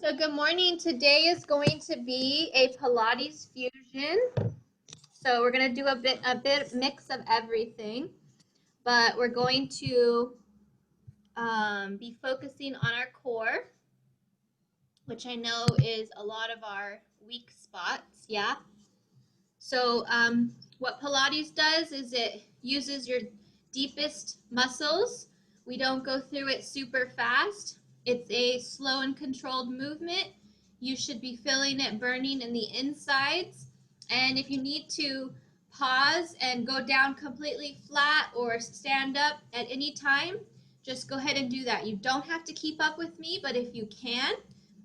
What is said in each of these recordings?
So good morning. Today is going to be a Pilates Fusion. So we're going to do a bit mix of everything, but we're going to be focusing on our core, which I know is a lot of our weak spots. Yeah. So what Pilates does is it uses your deepest muscles. We don't go through it super fast. It's a slow and controlled movement. You should be feeling it burning in the insides. And if you need to pause and go down completely flat or stand up at any time, just go ahead and do that. You don't have to keep up with me, but if you can,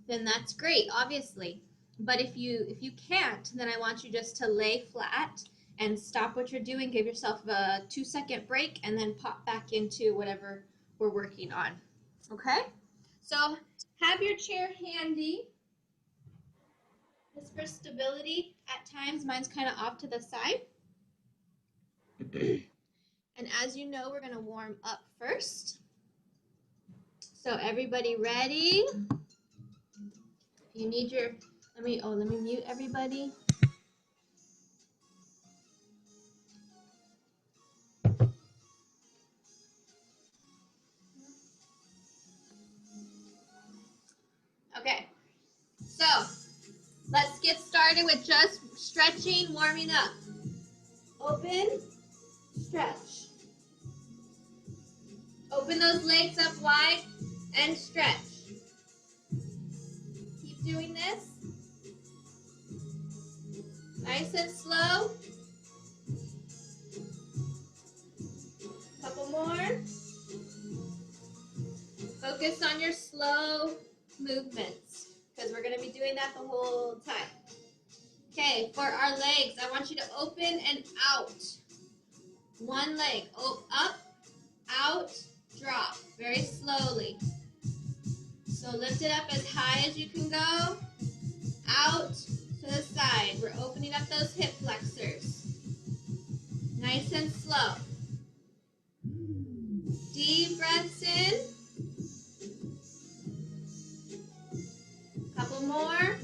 then that's great, obviously. But if you can't, then I want you just to lay flat and stop what you're doing. Give yourself a 2-second break and then pop back into whatever we're working on. Okay? So have your chair handy. Just for stability, at times mine's kind of off to the side. And as you know, we're going to warm up first. So everybody ready? If you need your, let me mute everybody. Okay, so let's get started with just stretching, warming up. Open, stretch. Open those legs up wide and stretch. Keep doing this. Nice and slow. Couple more. Focus on your slow movements because we're going to be doing that the whole time. Okay, for our legs, I want you to open and out. One leg, up, out, drop, very slowly. So lift it up as high as you can go, out to the side. We're opening up those hip flexors. Nice and slow. Deep breaths in. Couple more.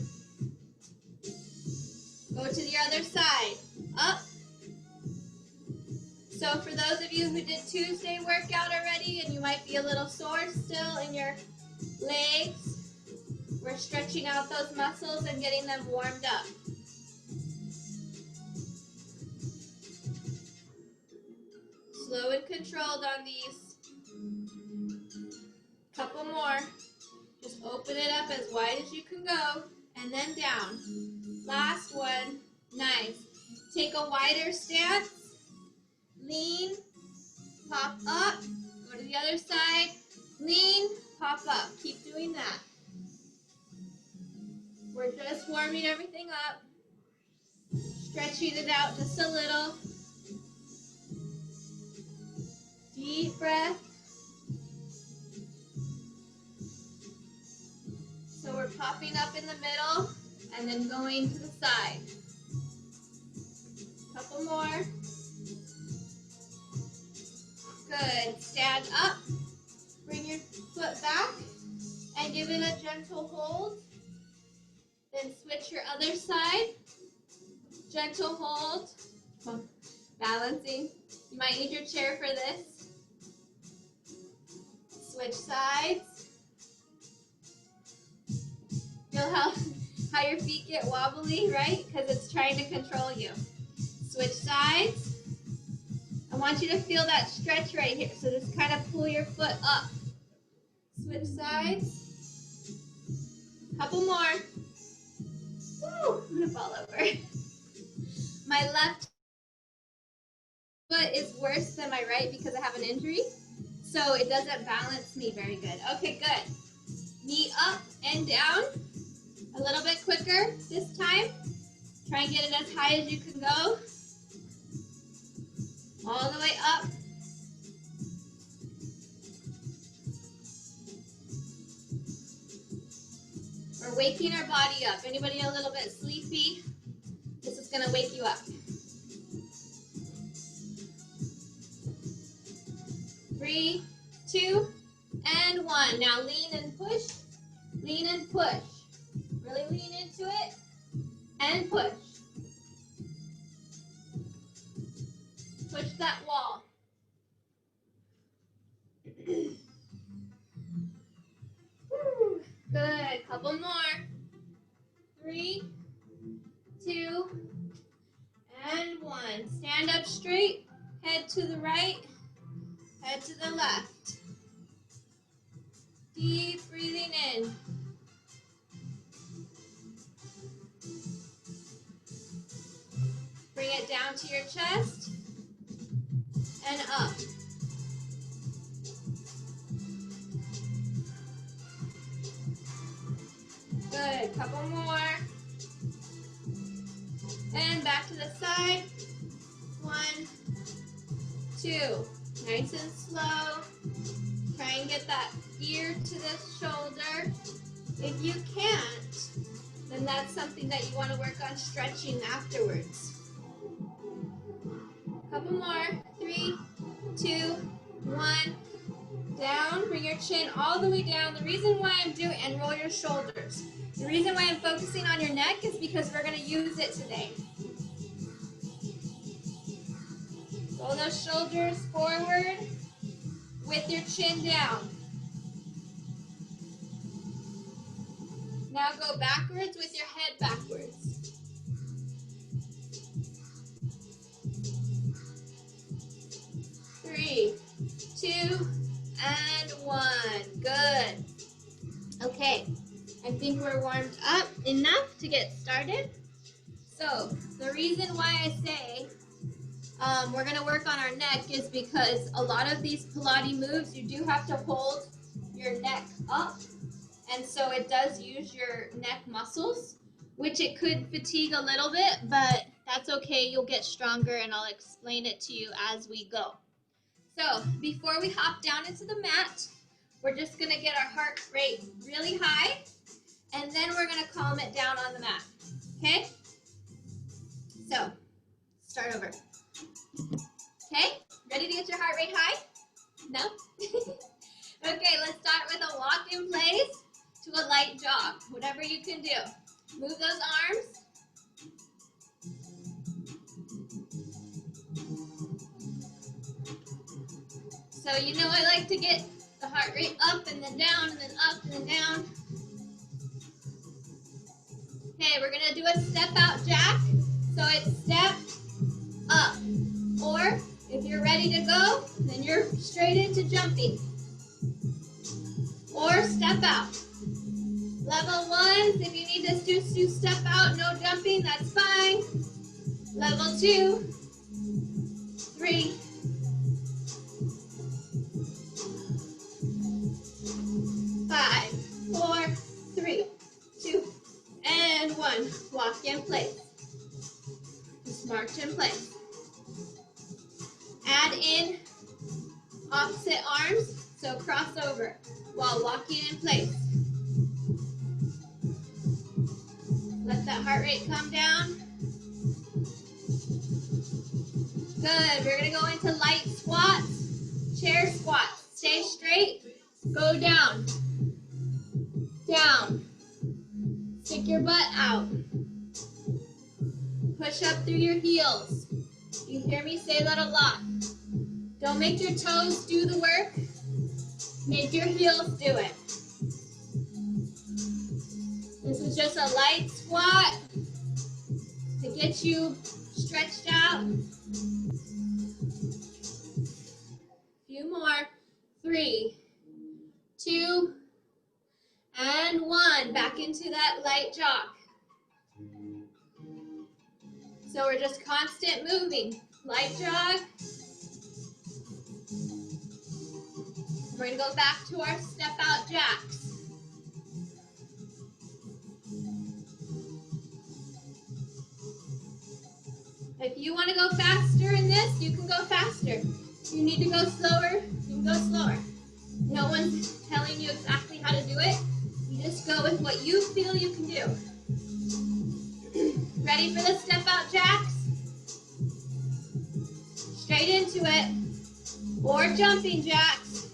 Go to the other side. Up. So for those of you who did Tuesday workout already and you might be a little sore still in your legs, we're stretching out those muscles and getting them warmed up. Slow and controlled on these. Couple more. Just open it up as wide as you can go and then down. Last one. Nice. Take a wider stance. Lean, pop up, go to the other side, lean, pop up. Keep doing that. We're just warming everything up, stretching it out just a little. Deep breath. So we're popping up in the middle and then going to the side. Couple more. Good. Stand up. Bring your foot back and give it a gentle hold. Then switch your other side. Gentle hold. Balancing. You might need your chair for this. Switch sides. Feel how your feet get wobbly, right? Because it's trying to control you. Switch sides. I want you to feel that stretch right here. So just kind of pull your foot up. Switch sides. Couple more. Woo, I'm gonna fall over. My left foot is worse than my right because I have an injury. So it doesn't balance me very good. Okay, good. Knee up and down. A little bit quicker this time. Try and get it as high as you can go. All the way up. We're waking our body up. Anybody a little bit sleepy? This is going to wake you up. 3, 2, and 1. Now lean and push. Lean and push. Really lean into it and push. Push that wall. Woo. Good. Couple more. 3, 2, and 1. Stand up straight. Head to the right. Head to the left. Deep breathing in. Bring it down to your chest and up. Good. Couple more. And back to the side. 1, 2. Nice and slow. Try and get that ear to the shoulder. If you can't, then that's something that you want to work on stretching afterwards. Couple more. 3, 2, 1. Down. Bring your chin all the way down. The reason why I'm doing, and roll your shoulders. The reason why I'm focusing on your neck is because we're going to use it today. Roll those shoulders forward with your chin down. Now go backwards with your head backwards. Three, 2, and 1. Good. Okay, I think we're warmed up enough to get started. So the reason why I say we're going to work on our neck is because a lot of these Pilates moves, you do have to hold your neck up. And so it does use your neck muscles, which it could fatigue a little bit, but that's okay. You'll get stronger, and I'll explain it to you as we go. So before we hop down into the mat, we're just going to get our heart rate really high, and then we're going to calm it down on the mat. Okay? So start over. Okay? Ready to get your heart rate high? No? Okay, let's start with a walk in place to a light jog, whatever you can do. Move those arms. So you know I like to get the heart rate up and then down and then up and then down. Okay, we're gonna do a step out jack. So it's step up. Or if you're ready to go, then you're straight into jumping. Or step out. Level 1, if you need to do step out, no jumping, that's fine. Level 2, 3, 5, 4, 3, 2, and 1. Walk in place. Just march in place. Add in opposite arms, so cross over while walking in place. Let that heart rate come down. Good. We're going to go into light squats, chair squats. Stay straight. Go down. Down. Stick your butt out. Push up through your heels. You hear me say that a lot. Don't make your toes do the work. Make your heels do it. This is just a light squat to get you stretched out. Few more. 3, 2, and 1. Back into that light jog. So we're just constant moving. Light jog. We're going to go back to our step out jacks. If you want to go faster in this, you can go faster. If you need to go slower, you can go slower. No one's telling you exactly how to do it. You just go with what you feel you can do. Ready for the step out jacks? Straight into it. Or jumping jacks.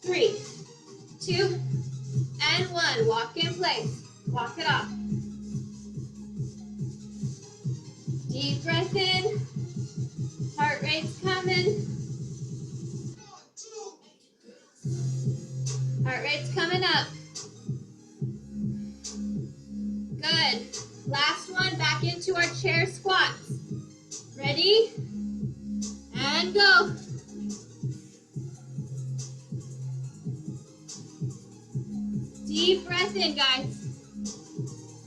3, 2, and 1. Walk in place. Walk it off. Deep breath in. Heart rate's coming. Heart rate's coming up. Good. Last one, back into our chair squats. Ready? And go. Deep breath in, guys.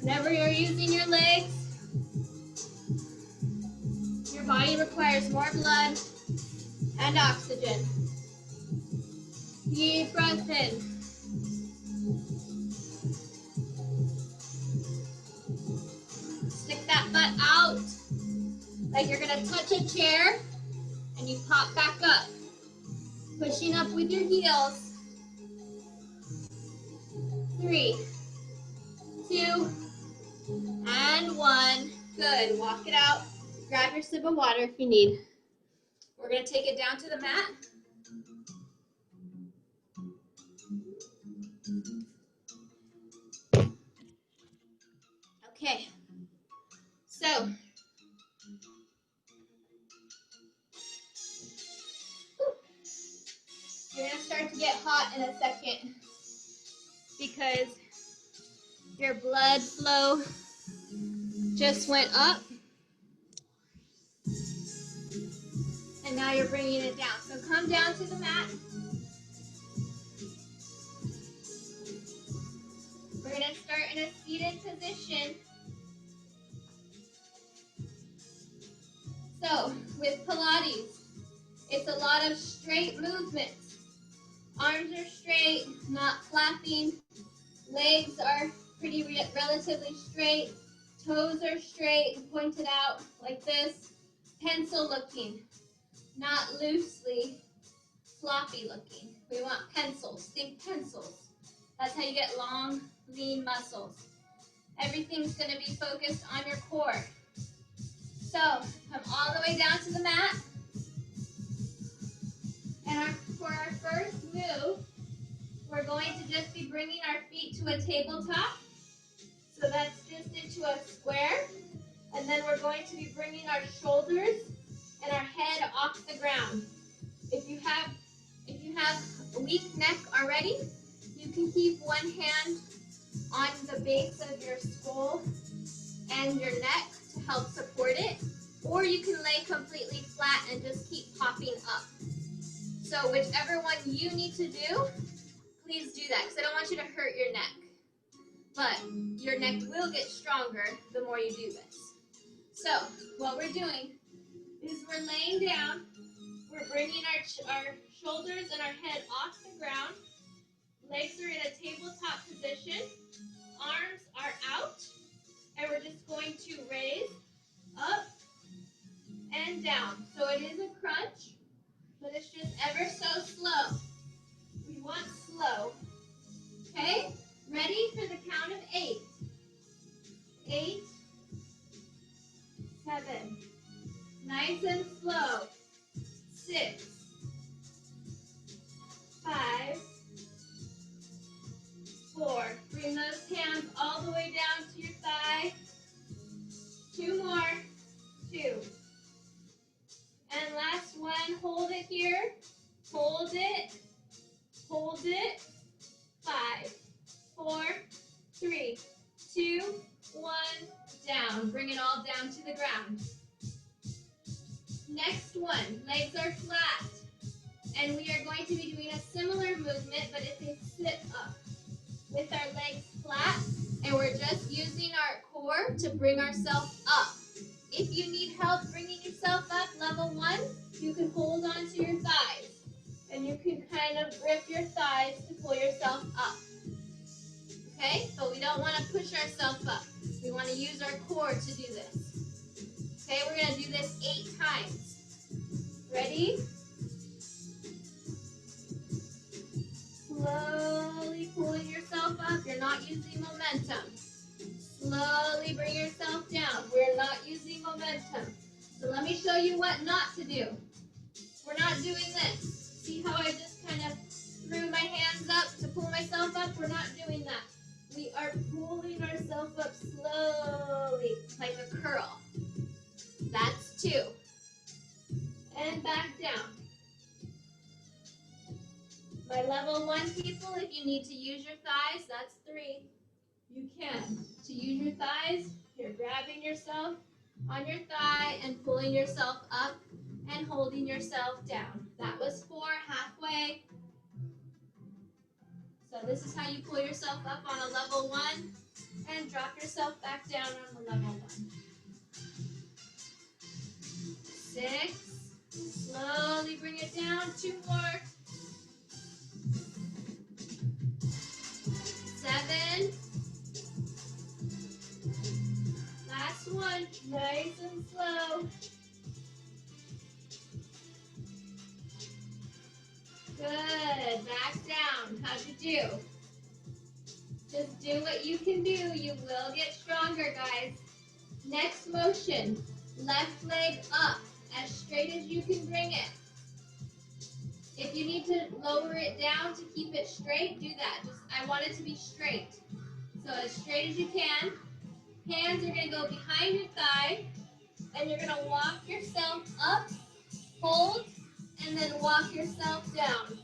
Whenever you're using your legs, your body requires more blood and oxygen. Deep breath in. Stick that butt out like you're gonna touch a chair and you pop back up. Pushing up with your heels. 3, 2, and 1. Good. Walk it out. Grab your sip of water if you need. We're going to take it down to the mat. Okay. So, you're going to start to get hot in a second because your blood flow just went up. And now you're bringing it down. So come down to the mat. We're going to start in a seated position. So with Pilates, it's a lot of straight movements. Arms are straight, not flapping. Legs are pretty relatively straight. Toes are straight, pointed out like this. Pencil looking, not loosely floppy looking. We want pencils. Think pencils. That's how you get long, lean muscles. Everything's going to be focused on your core. So come all the way down to the mat. And for our first move, we're going to just be bringing our feet to a tabletop. So that's just into a square. And then we're going to be bringing our shoulders and our head off the ground. If you have a weak neck already, you can keep one hand on the base of your skull and your neck to help support it. Or you can lay completely flat and just keep popping up. So whichever one you need to do, please do that because I don't want you to hurt your neck. But your neck will get stronger the more you do this. So what we're doing is we're laying down. We're bringing our shoulders and our head off the ground. Legs are in a tabletop position. Arms are out. And we're just going to raise up and down. So it is a crunch, but it's just ever so slow. We want slow. Okay? Ready for the count of 8. 8, 7. Nice and slow. 6, 5, 4. Bring those hands all the way down to your thigh. 2 more. 2. And last one. Hold it here. Hold it. Hold it. 5, 4, 3, 2, 1. Down. Bring it all down to the ground. Next one. Legs are flat. And we are going to be doing a similar movement, but it's a sit up. With our legs flat, and we're just using our core to bring ourselves up. If you need help bringing yourself up, level 1, you can hold on to your thighs. And you can kind of grip your thighs to pull yourself up. Okay? But we don't want to push ourselves up. We want to use our core to do this. Okay, we're going to do this 8 times. Ready? Slowly pulling yourself up. You're not using momentum. Slowly bring yourself down. We're not using momentum. So let me show you what not to do. We're not doing this. See how I just kind of threw my hand By level 1, people, if you need to use your thighs, that's 3. You can. To use your thighs, you're grabbing yourself on your thigh and pulling yourself up and holding yourself down. That was 4, halfway. So this is how you pull yourself up on a level 1 and drop yourself back down on the level 1. 6. Slowly bring it down. 2 more. 7. Last one. Nice and slow. Good. Back down. How'd you do? Just do what you can do. You will get stronger, guys. Next motion. Left leg up as straight as you can bring it. If you need to lower it down to keep it straight, do that. I want it to be straight. So as straight as you can. Hands are going to go behind your thigh. And you're going to walk yourself up, hold, and then walk yourself down.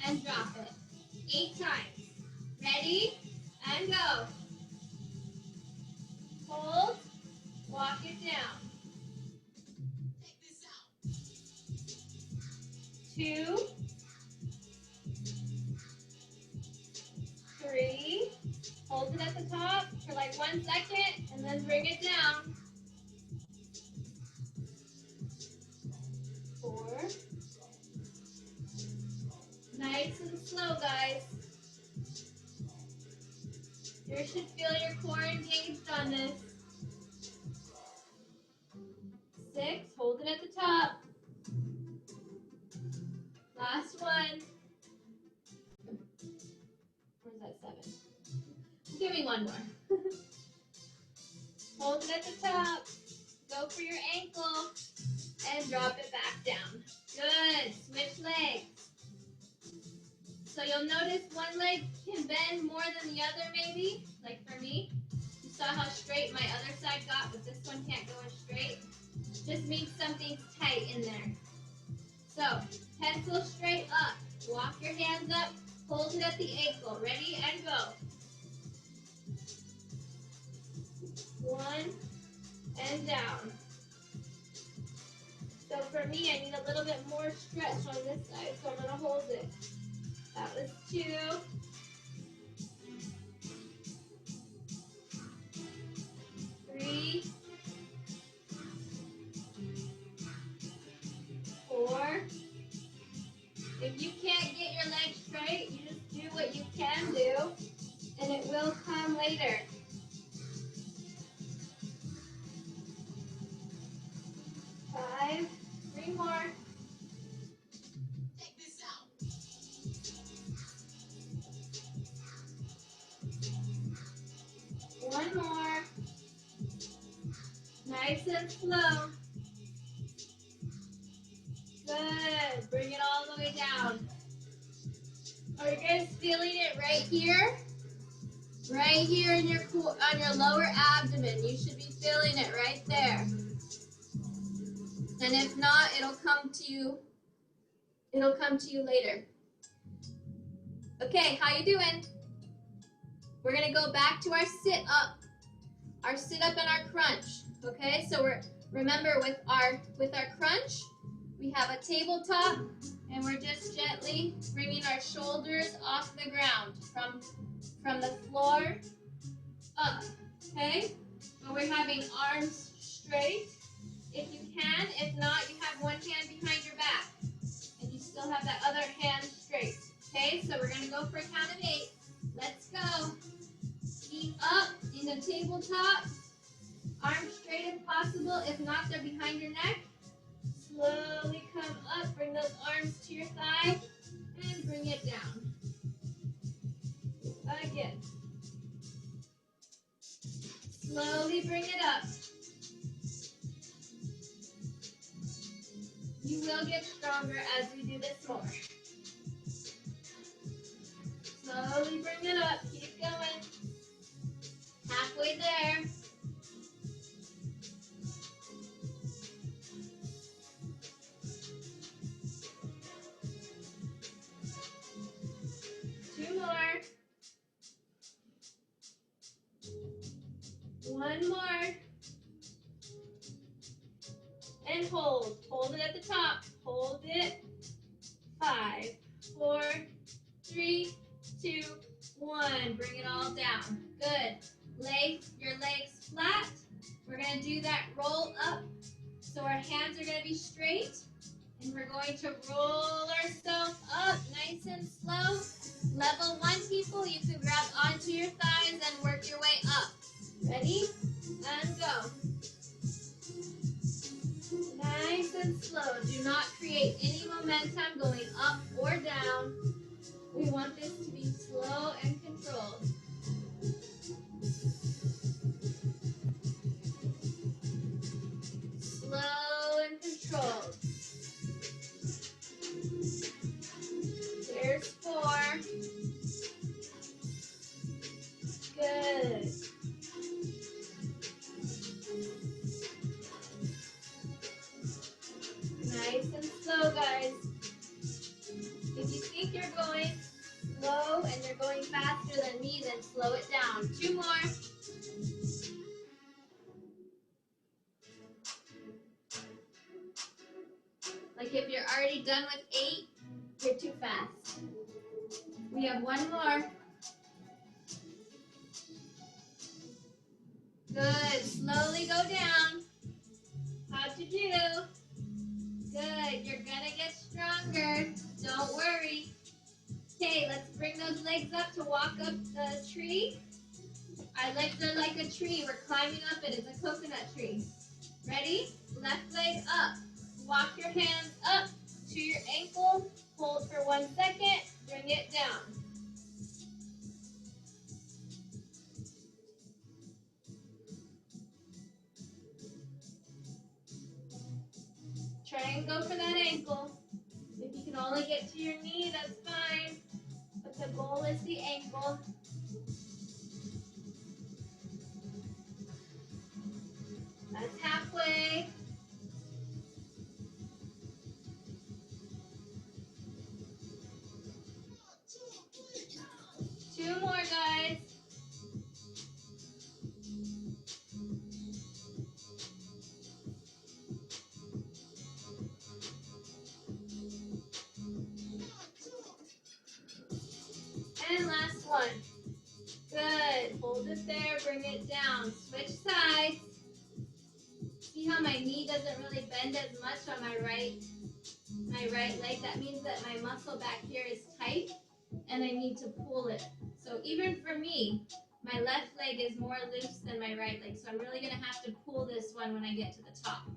And drop it. 8 times. Ready? And go. Hold. Walk it down. 2. 3. Hold it at the top for like 1 second and then bring it down. 4. Nice and slow, guys. You should feel your core engaged on this. 6. Hold it at the top. Last one. Where's that 7? Give me 1 more. Hold it at the top. Go for your ankle. And drop it back down. Good. Switch legs. So you'll notice one leg can bend more than the other maybe. Like for me. You saw how straight my other side got, but this one can't go as straight. Just means something's tight in there. So, pencil straight up. Walk your hands up. Hold it at the ankle. Ready and go. 1 and down. So for me, I need a little bit more stretch on this side, so I'm going to hold it. That was 2. 3. 4. If you can't get your legs straight, you just do what you can do, and it will come later. 5. 3 more. Take this out. 1 more. Nice and slow. Good. Bring it all the way down. Are you guys feeling it right here? Right here in your on your lower abdomen. You should be feeling it right there. And if not, it'll come to you. It'll come to you later. Okay, how you doing? We're gonna go back to our sit up and our crunch. Okay, so remember with our crunch, we have a tabletop, and we're just gently bringing our shoulders off the ground from the floor up. Okay, so we're having arms straight. If you can, if not, you have one hand behind your back. And you still have that other hand straight. Okay, so we're going to go for a count of 8. Let's go. Feet up in the tabletop. Arms straight if possible. If not, they're behind your neck. Slowly come up. Bring those arms to your thigh. And bring it down. Again. Slowly bring it up. You will get stronger as we do this more. Slowly bring it up. Keep going. Halfway there. 4, 3, 2, 1. Bring it all down. Good. Lay your legs flat. We're going to do that roll up. So our hands are going to be straight. And we're going to roll ourselves up nice and slow. Level 1 people, you can grab onto your thighs and work your way up. Ready? And go. Nice and slow. Do not create any momentum going up or down. We want this to be slow and controlled. Slow and controlled. There's 4. Good. Nice and slow, guys. If you think you're going slow and you're going faster than me, then slow it down. 2 more. Like if you're already done with 8, you're too fast. We have 1 more. Good. Slowly go down. How to do? Good. You're gonna get stronger. Don't worry. Okay, let's bring those legs up to walk up the tree. Our legs are like a tree. We're climbing up it. It's a coconut tree. Ready? Left leg up. Walk your hands up to your ankle. Hold for 1 second. Bring it down. Try and go for that ankle. If you can only get to your knee, that's fine. But the goal is the ankle. That's halfway. Two more, guys. And last one. Good. Hold it there. Bring it down. Switch sides. See how my knee doesn't really bend as much on my right leg? That means that my muscle back here is tight and I need to pull it. So even for me, my left leg is more loose than my right leg. So I'm really going to have to pull this one when I get to the top.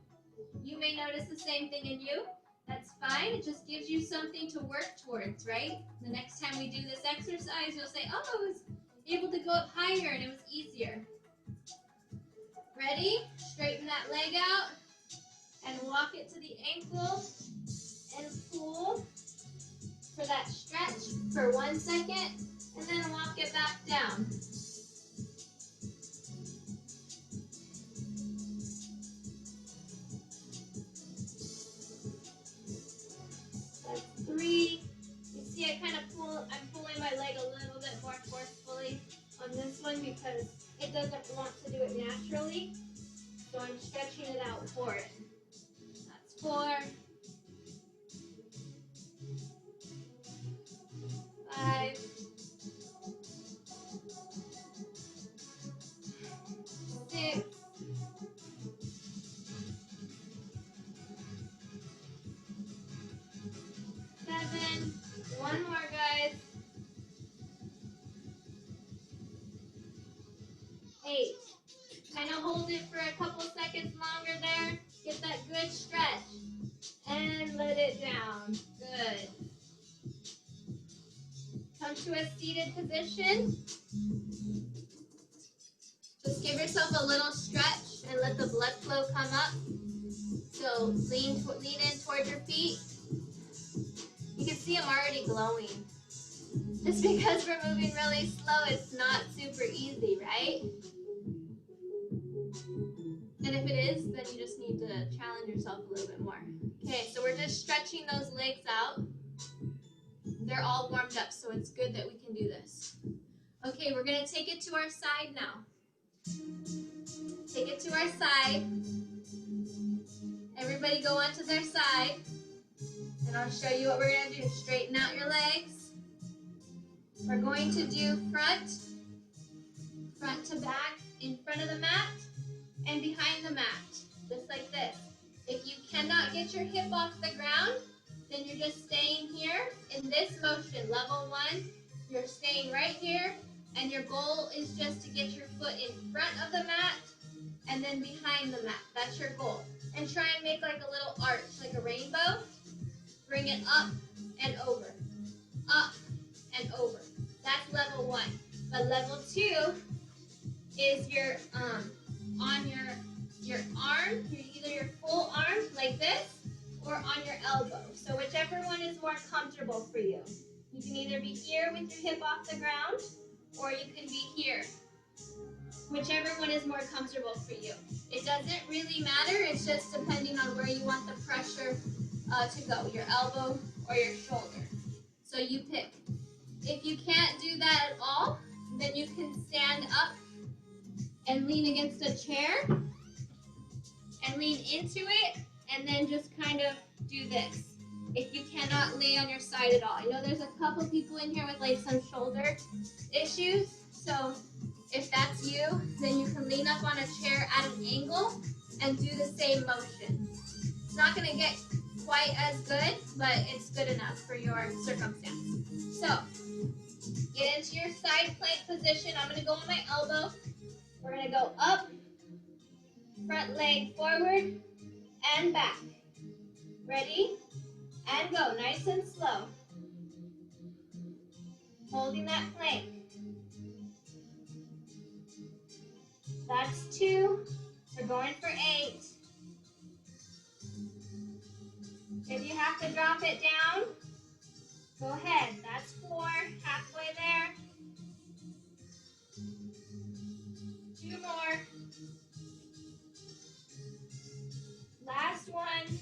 You may notice the same thing in you. That's fine. It just gives you something to work towards, right? The next time we do this exercise, you'll say, oh, I was able to go up higher and it was easier. Ready? Straighten that leg out and walk it to the ankle and pull for that stretch for 1 second and then walk it back down. That's 3. You see I kind of I'm pulling my leg a little bit more forcefully on this one because it doesn't want to do it naturally. So I'm stretching it out for it. That's 4. 5. 6. 7. 1 more, guys. 8. Kind of hold it for a couple seconds longer there. Get that good stretch. And let it down. Good. Come to a seated position. Just give yourself a little stretch and let the blood flow come up. So lean in towards your feet. You can see I'm already glowing. Just because we're moving really slow, it's not super easy, right? And if it is, then you just need to challenge yourself a little bit more. Okay, so we're just stretching those legs out. They're all warmed up, so it's good that we can do this. Okay, we're going to take it to our side now. Take it to our side. Everybody go onto their side. And I'll show you what we're going to do. Straighten out your legs. We're going to do front to back, in front of the mat, and behind the mat, just like this. If you cannot get your hip off the ground, then you're just staying here in this motion. Level 1, you're staying right here, and your goal is just to get your foot in front of the mat and then behind the mat. That's your goal. And try and make like a little arch, like a rainbow. Bring it up and over, up and over. That's level 1. But level 2 is your on your arm, either your full arm like this or on your elbow. So whichever one is more comfortable for you. You can either be here with your hip off the ground or you can be here. Whichever one is more comfortable for you. It doesn't really matter, it's just depending on where you want the pressure to go, your elbow or your shoulder. So you pick. If you can't do that at all, then you can stand up and lean against a chair and lean into it and then just kind of do this. If you cannot lay on your side at all. I know there's a couple people in here with like some shoulder issues, so if that's you, then you can lean up on a chair at an angle and do the same motion. It's not going to get quite as good, but it's good enough for your circumstance. So, get into your side plank position. I'm going to go on my elbow. We're going to go up, front leg forward, and back. Ready? And go. Nice and slow. Holding that plank. That's 2. We're going for 8. If you have to drop it down, go ahead. That's 4. Halfway there. 2 more. Last one.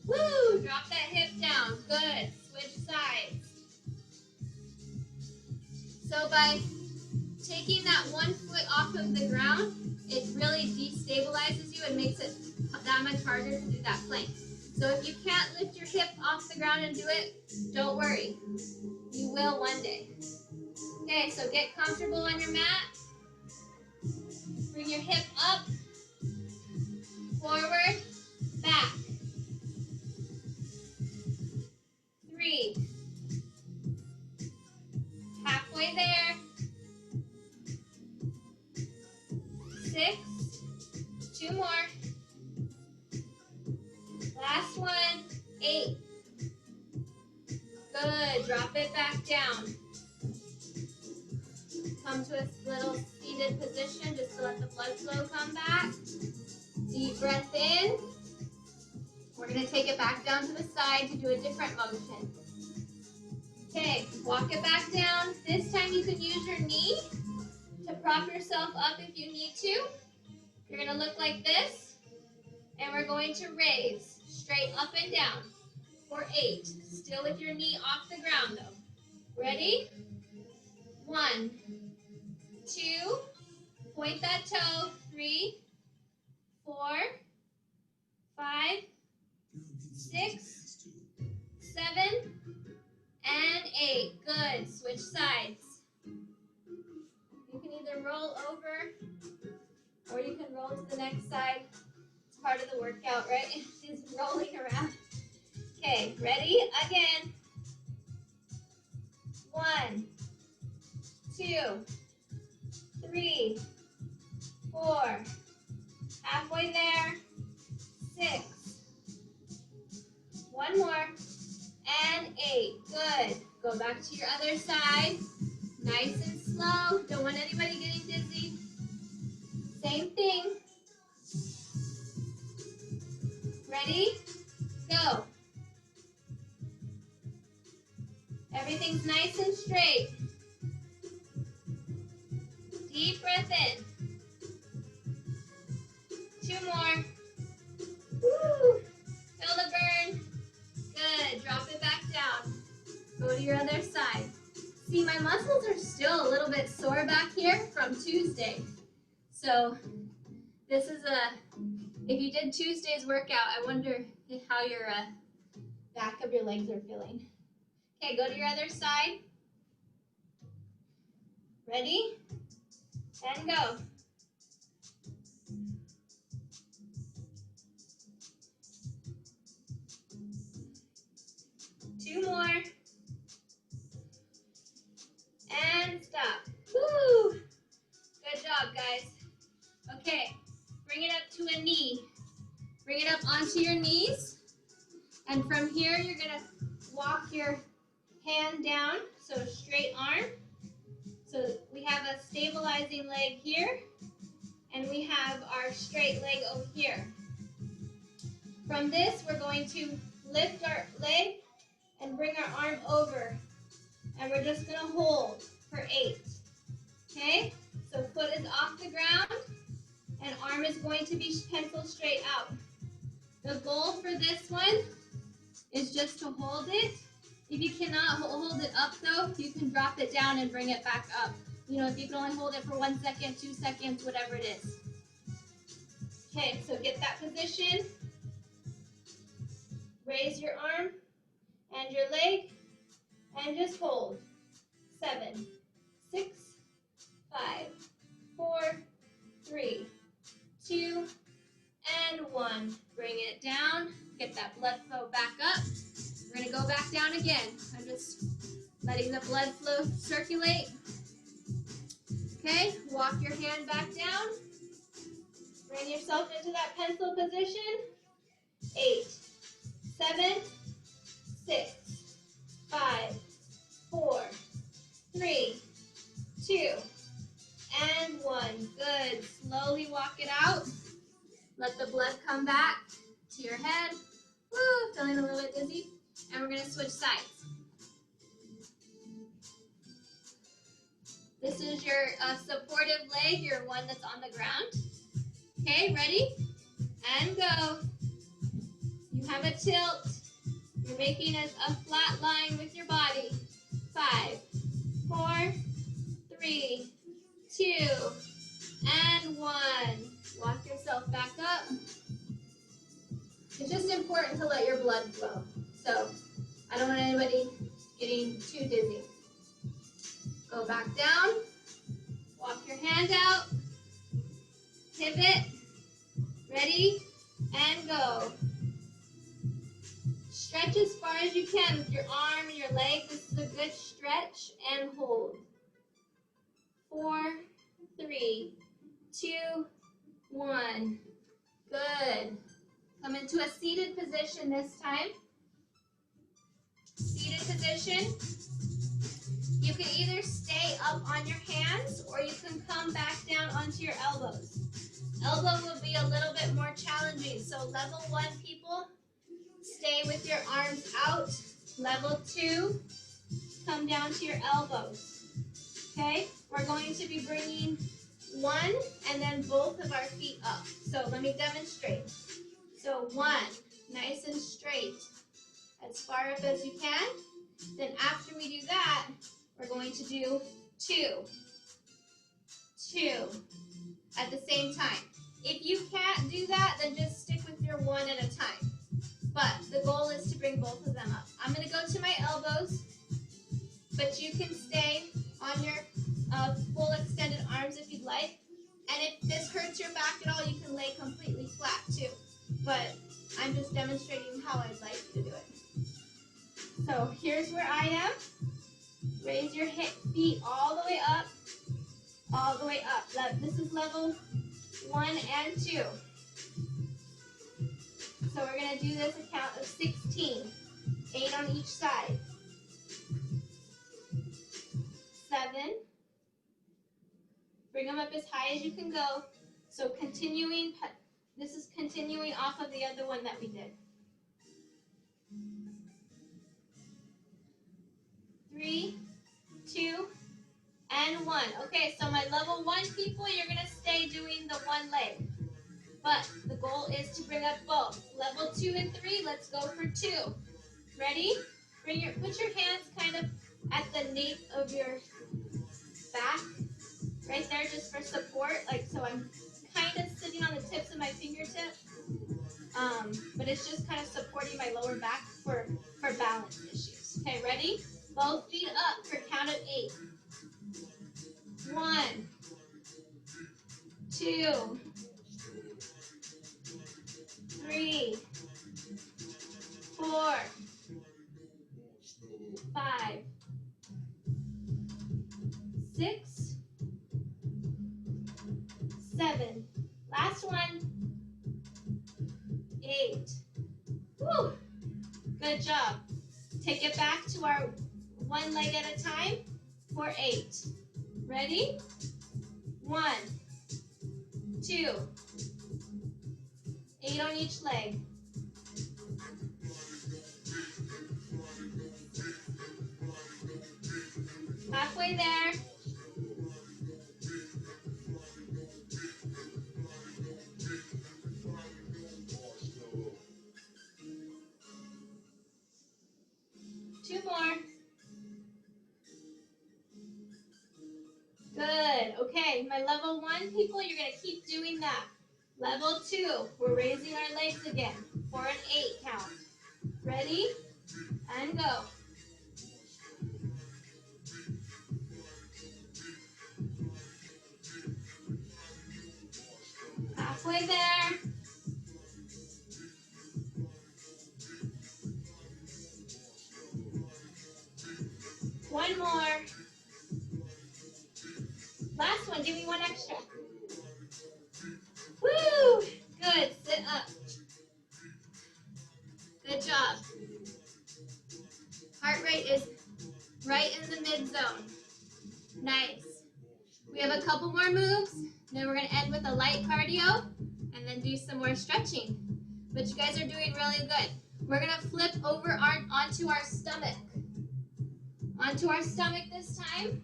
Woo! Drop that hip down. Good. Switch sides. So by taking that one foot off of the ground, it really destabilizes you and makes it that much harder to do that plank. So if you can't lift your hip off the ground and do it, don't worry. You will one day. Okay, so get comfortable on your mat. Bring your hip up, forward, back. 3. Halfway there. 6. 2 more. Last one. 8. Good. Drop it back down. Come to a little seated position just to let the blood flow come back. Deep breath in. We're going to take it back down to the side to do a different motion. Okay, walk it back down. This time you can use your knee to prop yourself up if you need to. You're going to look like this. And we're going to raise straight up and down for 8. Still with your knee off the ground though. Ready? 1, 2, point that toe. 3, 4, 5, 6, 7, and 8. Good. Switch sides. You can either roll over or you can roll to the next side. It's part of the workout, right? Just rolling around. Okay, ready? Again. 1, 2, 3, 4. Halfway there. 6. 1 more. And 8. Good. Go back to your other side. Nice and slow. Don't want anybody getting dizzy. Same thing. Ready? Go. Everything's nice and straight. Deep breath in. 2 more. Woo! Feel the burn. Good. Drop it back down. Go to your other side. See, my muscles are still a little bit sore back here from Tuesday. So this is if you did Tuesday's workout, I wonder how your back of your legs are feeling. Okay, go to your other side. Ready? And go. Two more. And stop. Woo! Good job, guys. Okay, bring it up to a knee. Bring it up onto your knees. And from here, you're gonna walk your hand down, so straight arm. So we have a stabilizing leg here, and we have our straight leg over here. From this, we're going to lift our leg and bring our arm over. And we're just gonna hold for 8. Okay? So foot is off the ground, and arm is going to be penciled straight out. The goal for this one is just to hold it. If you cannot hold it up though, you can drop it down and bring it back up. You know, if you can only hold it for 1 second, 2 seconds, whatever it is. Okay, so get that position. Raise your arm and your leg and just hold. 7, 6, 5, 4, 3, 2, and 1. Bring it down. Get that blood flow back up. We're going to go back down again. I'm just letting the blood flow circulate. Okay, walk your hand back down. Bring yourself into that pencil position. 8, 7, 6, 5, 4, 3, 2, and 1. Good. Slowly walk it out. Let the blood come back to your head. Woo, feeling a little bit dizzy. And we're going to switch sides. This is your supportive leg, your one that's on the ground. Okay, ready? And go. You have a tilt. You're making a flat line with your body. 5, 4, 3, 2, and 1. Walk yourself back up. It's just important to let your blood flow. So I don't want anybody getting too dizzy. Go back down. Walk your hand out. Pivot. Ready? And go. Stretch as far as you can with your arm and your leg. This is a good stretch and hold. 4, 3, 2, 1. Good. Come into a seated position this time. Seated position. You can either stay up on your hands or you can come back down onto your elbows. Elbow will be a little bit more challenging. So level 1 people, stay with your arms out. Level 2, come down to your elbows. Okay? We're going to be bringing 1 and then both of our feet up. So let me demonstrate. So 1, nice and straight, as far up as you can. Then after we do that, we're going to do 2 at the same time. If you can't do that, then just stick with your 1 at a time. But the goal is to bring both of them up. I'm going to go to my elbows, but you can stay on your full extended arms if you'd like. And if this hurts your back at all, you can lay completely flat too. But I'm just demonstrating how I'd like you to do it. So here's where I am. Raise your feet all the way up, all the way up. This is level 1 and 2. So we're going to do this a count of 16, 8 on each side. 7. Bring them up as high as you can go. So continuing, this is continuing off of the other one that we did. 3, 2, and 1. Okay, so my level 1 people, you're going to stay doing the one leg. But the goal is to bring up both. Level 2 and 3, let's go for 2. Ready? Put your hands kind of at the nape of your back. Right there, just for support. Like, so I'm kind of sitting on the tips of my fingertips. But it's just kind of supporting my lower back for balance issues. Okay, ready? Both feet up for count of 8. 1, 2, 3, 4, 5, 6, 7. Last one. 8. Woo! Good job. Take it back to our one leg at a time for 8. Ready? 1, 2. 8 on each leg. Halfway there. Two more. Good. Okay, my level 1 people, you're going to keep doing that. Level 2, we're raising our legs again for an 8 count. Ready? And go. Halfway there. One more. Last one, give me one extra. Woo! Good, sit up. Good job. Heart rate is right in the mid zone. Nice. We have a couple more moves, then we're gonna end with a light cardio, and then do some more stretching. But you guys are doing really good. We're gonna flip over onto our stomach. Onto our stomach this time.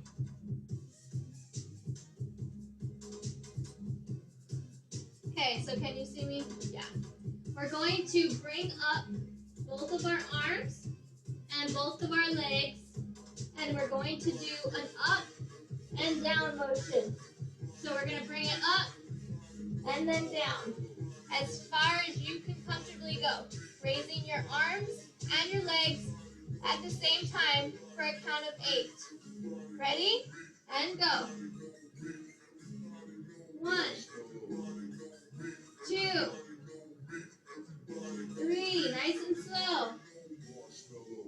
Okay, so can you see me? Yeah. We're going to bring up both of our arms and both of our legs, and we're going to do an up and down motion. So we're going to bring it up and then down as far as you can comfortably go, raising your arms and your legs at the same time for a count of 8. Ready? And go. 1, 2, 3, nice and slow.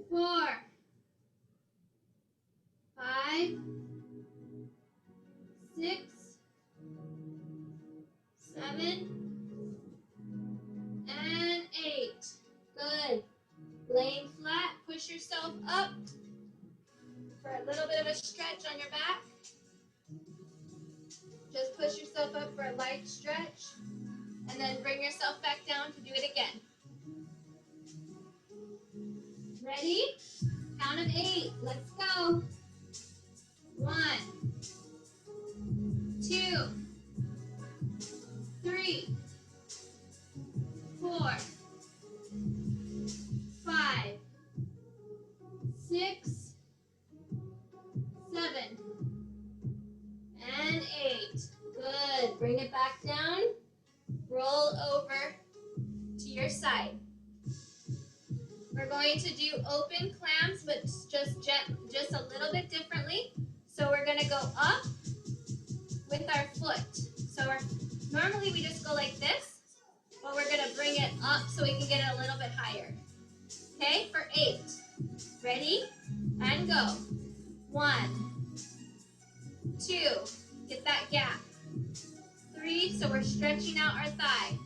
4, 5, 6, 7, and 8. Good. Laying flat, push yourself up for a little bit of a stretch on your back. Just push yourself up for a light stretch, and then bring yourself back down to do it again. Ready? Count of 8. Let's go. 1, 2, 3, 4, 5, 6, 7, and 8. Good. Bring it back down. Roll over to your side. We're going to do open clamps, but just a little bit differently. So we're going to go up with our foot. So normally we just go like this, but we're going to bring it up so we can get it a little bit higher. Okay, for 8. Ready? And go. 1, 2, get that gap. 3, so we're stretching out our thigh.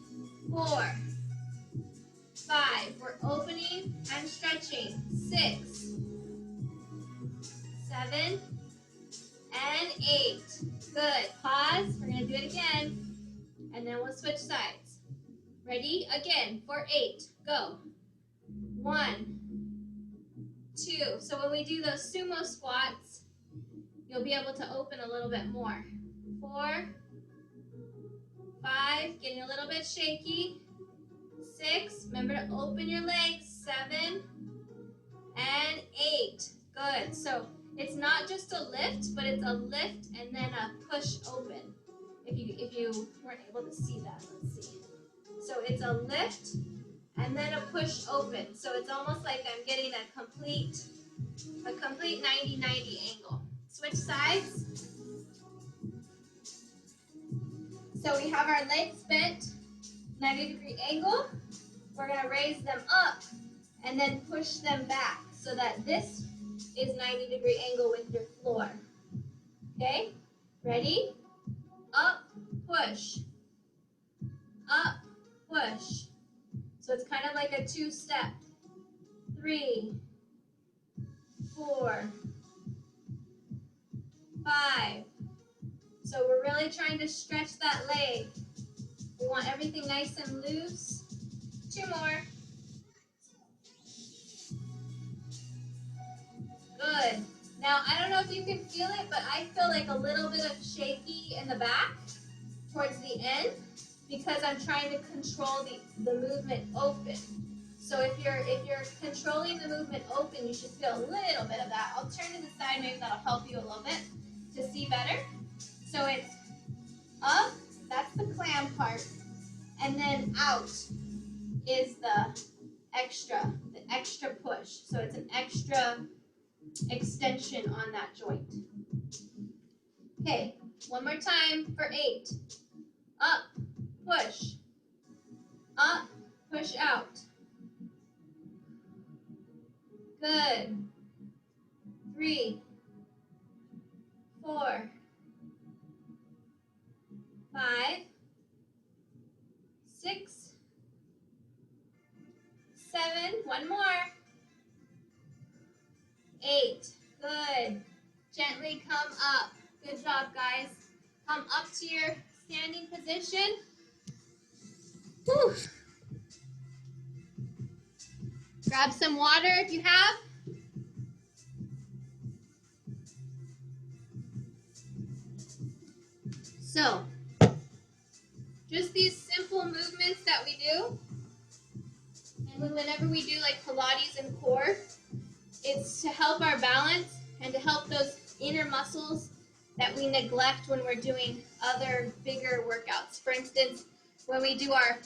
4, 5, we're opening and stretching. 6, 7, and 8. Good. Pause. We're going to do it again, and then we'll switch sides. Ready? Again, for 8. Go. 1, 2. So when we do those sumo squats, you'll be able to open a little bit more. 4, 5, getting a little bit shaky. 6, remember to open your legs. 7, and 8. Good. So it's not just a lift, but it's a lift and then a push open. If you weren't able to see that, let's see. So it's a lift and then a push open. So it's almost like I'm getting a complete A complete 90-90 angle. Switch sides. So we have our legs bent, 90-degree angle. We're going to raise them up and then push them back so that this is 90-degree angle with your floor. Okay? Ready? Up, push. Up, push. So it's kind of like a two-step. 3, 4, 5. So we're really trying to stretch that leg. We want everything nice and loose. 2 more. Good. Now, I don't know if you can feel it, but I feel like a little bit of shaky in the back towards the end because I'm trying to control the movement open. So if you're controlling the movement open, you should feel a little bit of that. I'll turn to the side, maybe that'll help you a little bit to see better. So it's up, that's the clam part, and then out is the extra push. So it's an extra extension on that joint. Okay, one more time for 8. Up, push. Up, push out. Good. 3, 4, 5, 6, 7. One more. 8. Good. Gently come up. Good job, guys. Come up to your standing position. Whew. Grab some water if you have. So, just these simple movements that we do, and whenever we do like Pilates and core, it's to help our balance and to help those inner muscles that we neglect when we're doing other bigger workouts. For instance, when we do our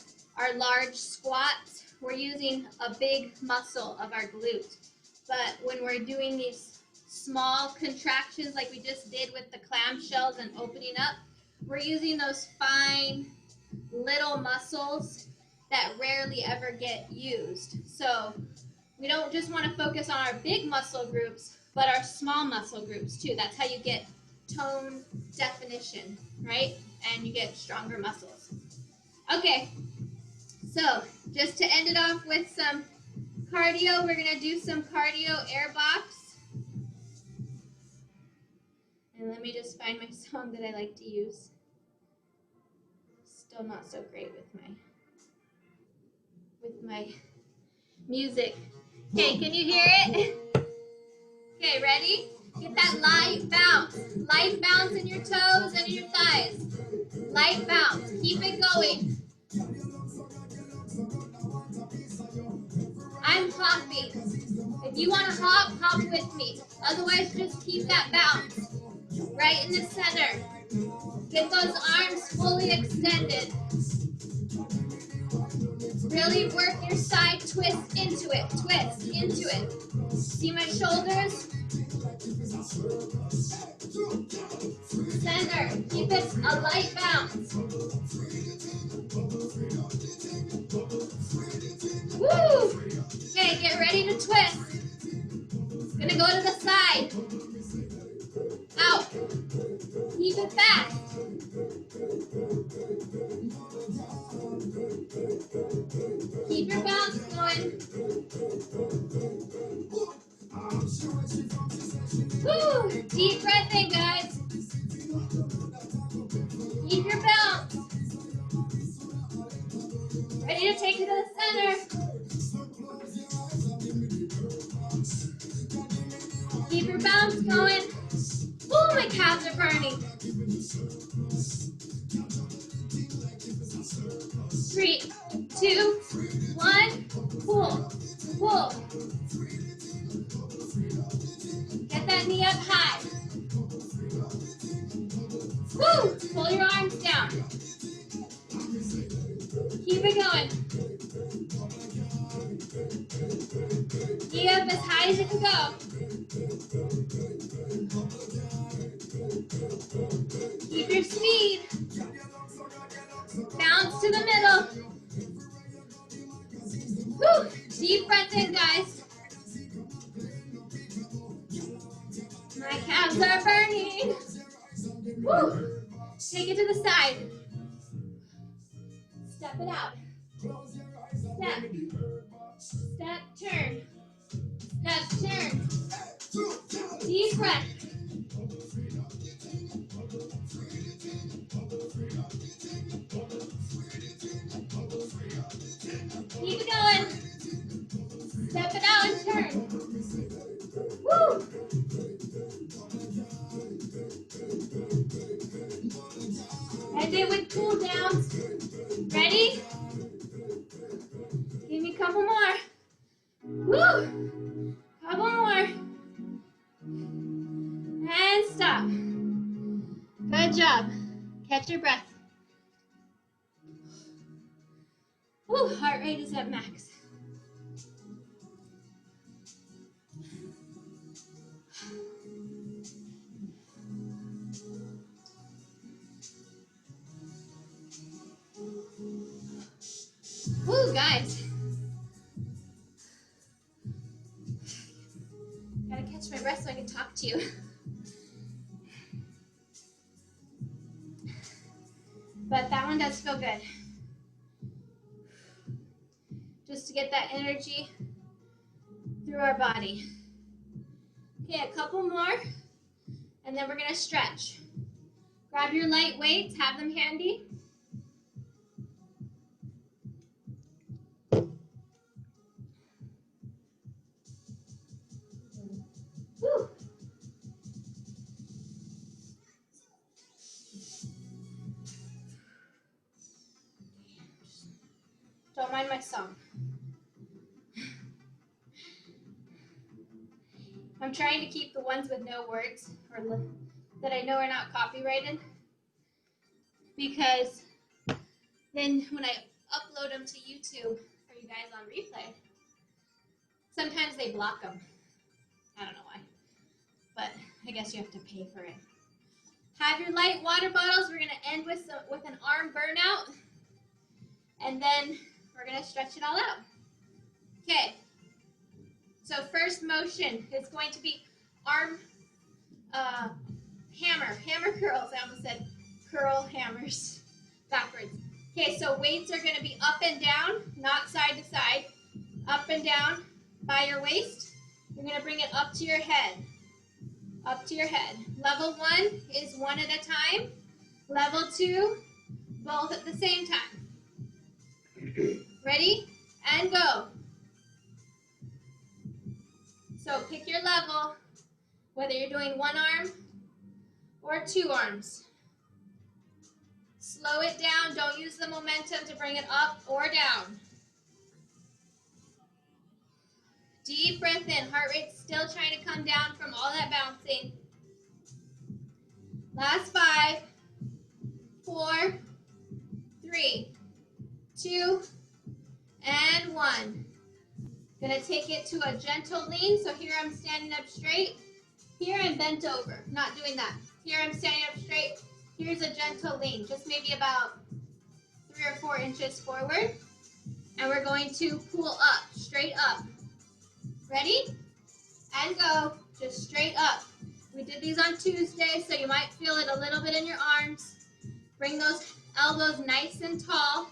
large squats, we're using a big muscle of our glute. But when we're doing these small contractions like we just did with the clamshells and opening up, we're using those fine little muscles that rarely ever get used. So we don't just want to focus on our big muscle groups, but our small muscle groups too. That's how you get tone definition, right? And you get stronger muscles. Okay, so just to end it off with some cardio, we're going to do some cardio air box. And let me just find my song that I like to use. Still not so great with my music. Okay, can you hear it? Okay, ready? Get that light bounce. Light bounce in your toes and your thighs. Light bounce. Keep it going. I'm hopping. If you want to hop, hop with me. Otherwise, just keep that bounce. Right in the center. Get those arms fully extended. Really work your side twist into it. Twist into it. See my shoulders? Center. Keep it a light bounce. Woo! Okay, get ready to twist. Gonna go to the side. Out. Keep it fast. Keep your bounce going. Woo! Deep breath in, guys. Keep your bounce. Ready to take it to the center. Keep your bounce going. Oh, my calves are burning. 3, 2, 1. Pull. Pull. Get that knee up high. Woo! Pull your arms down. Keep it going. Knee up as high as you can go. Keep your speed. Bounce to the middle. Woo. Deep breath in, guys. My calves are burning. Woo. Take it to the side. Step it out. Step. Step, turn. Step, turn. Deep breath. Keep it going. Step it out and turn. Woo! End it with cool downs. Ready? Give me a couple more. Woo! Couple more. And stop. Good job. Catch your breath. Woo, heart rate is at max. Woo, guys. Gotta catch my breath so I can talk to you. But that one does feel good. Just to get that energy through our body. Okay, a couple more, and then we're gonna stretch. Grab your light weights, have them handy. Woo. Don't mind my song. I'm trying to keep the ones with no words or that I know are not copyrighted, because then when I upload them to YouTube for you guys on replay, sometimes they block them. I don't know why, but I guess you have to pay for it. Have your light water bottles. We're going to end with an arm burnout, and then we're going to stretch it all out. Okay. So first motion is going to be arm hammer curls. I almost said curl hammers backwards. Okay, so weights are going to be up and down, not side to side. Up and down by your waist. You're going to bring it up to your head. Up to your head. Level 1 is one at a time. Level 2, both at the same time. Ready? And go. So pick your level, whether you're doing one arm or two arms. Slow it down. Don't use the momentum to bring it up or down. Deep breath in. Heart rate still trying to come down from all that bouncing. Last 5, 4, 3, 2, and 1. Gonna take it to a gentle lean. So here I'm standing up straight. Here I'm bent over. Not doing that. Here I'm standing up straight. Here's a gentle lean, just maybe about 3 or 4 inches forward. And we're going to pull up, straight up. Ready? And go. Just straight up. We did these on Tuesday, so you might feel it a little bit in your arms. Bring those elbows nice and tall.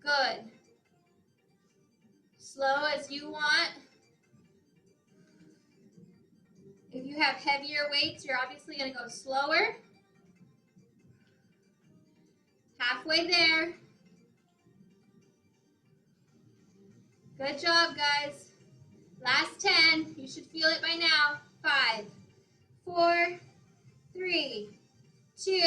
Good. Slow as you want. If you have heavier weights, you're obviously going to go slower. Halfway there. Good job, guys. Last 10. You should feel it by now. 5, 4, 3, 2,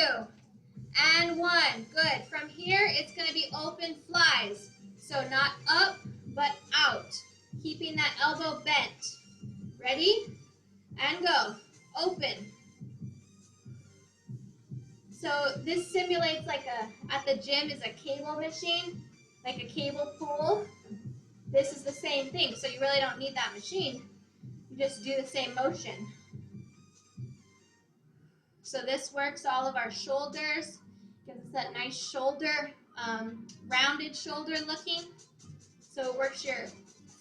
and 1. Good. From here, it's going to be open flies. So not up, but out. Keeping that elbow bent. Ready? And go. Open. So this simulates like at the gym is a cable machine, like a cable pool. This is the same thing, so you really don't need that machine. You just do the same motion. So this works all of our shoulders, gives us that nice shoulder, rounded shoulder looking. So it works your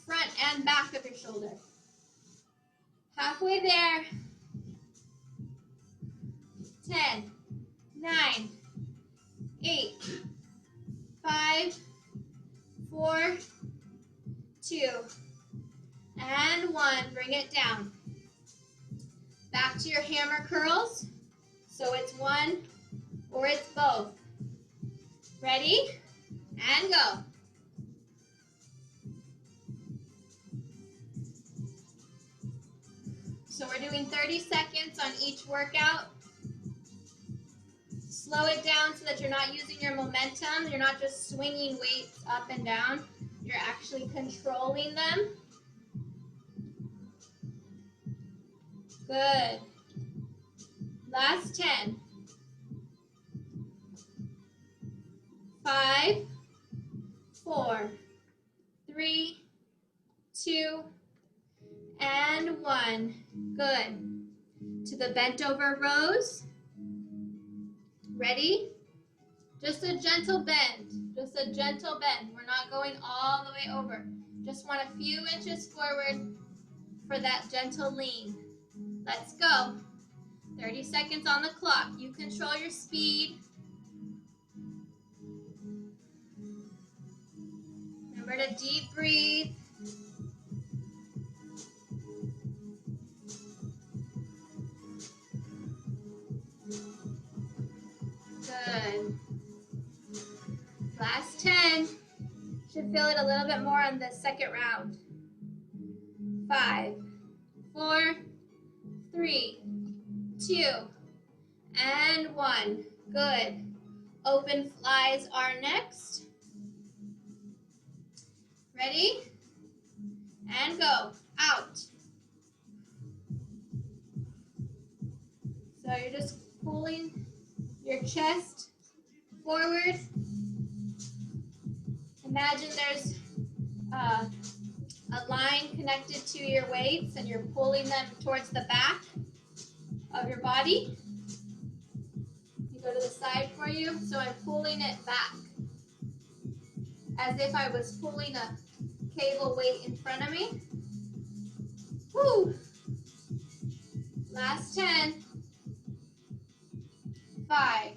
front and back of your shoulder. Halfway there. 10, 9, 8, 5, 4, 2, and 1. Bring it down. Back to your hammer curls. So it's one or it's both. Ready? And go. So we're doing 30 seconds on each workout. Slow it down so that you're not using your momentum. You're not just swinging weights up and down. You're actually controlling them. Good. Last 10. 5, 4, 3, 2, and 1. Good. To the bent over rows. Ready? Just a gentle bend. Just a gentle bend. We're not going all the way over. Just want a few inches forward for that gentle lean. Let's go. 30 seconds on the clock. You control your speed. Remember to deep breathe. Good. Last 10. Should feel it a little bit more on the second round. 5, 4, 3, 2, and 1. Good. Open flies are next. Ready? And go. Out. So you're just pulling your chest forward. Imagine there's a line connected to your weights and you're pulling them towards the back of your body. You go to the side for you, so I'm pulling it back as if I was pulling a cable weight in front of me. Woo! Last 10. 5,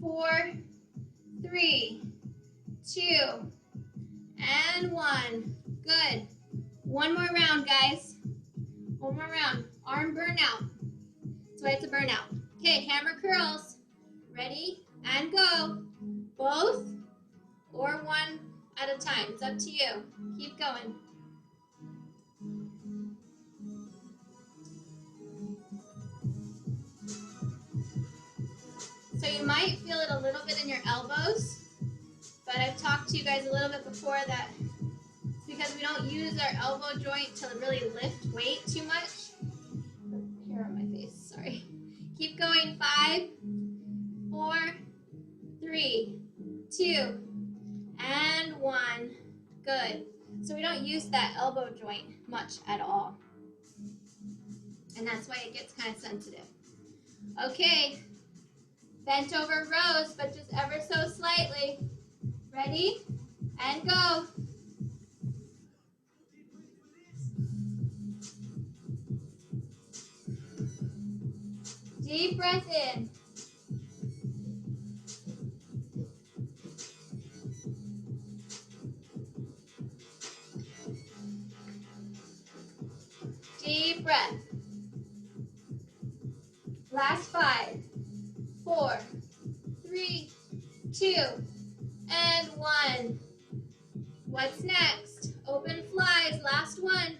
4, 3, 2, and 1. Good. One more round, guys. One more round. Arm burnout. That's why it's a burnout. Okay, hammer curls. Ready? And go. Both or one at a time. It's up to you. Keep going. So you might feel it a little bit in your elbows, but I've talked to you guys a little bit before that it's because we don't use our elbow joint to really lift weight too much. Hair on my face, sorry. Keep going. 5, 4, 3, 2, and 1. Good. So we don't use that elbow joint much at all. And that's why it gets kind of sensitive. Okay. Bent over rows, but just ever so slightly. Ready? And go. Deep breath in. Deep breath. Last 5, 4, 3, 2, and 1. What's next? Open flies. Last one.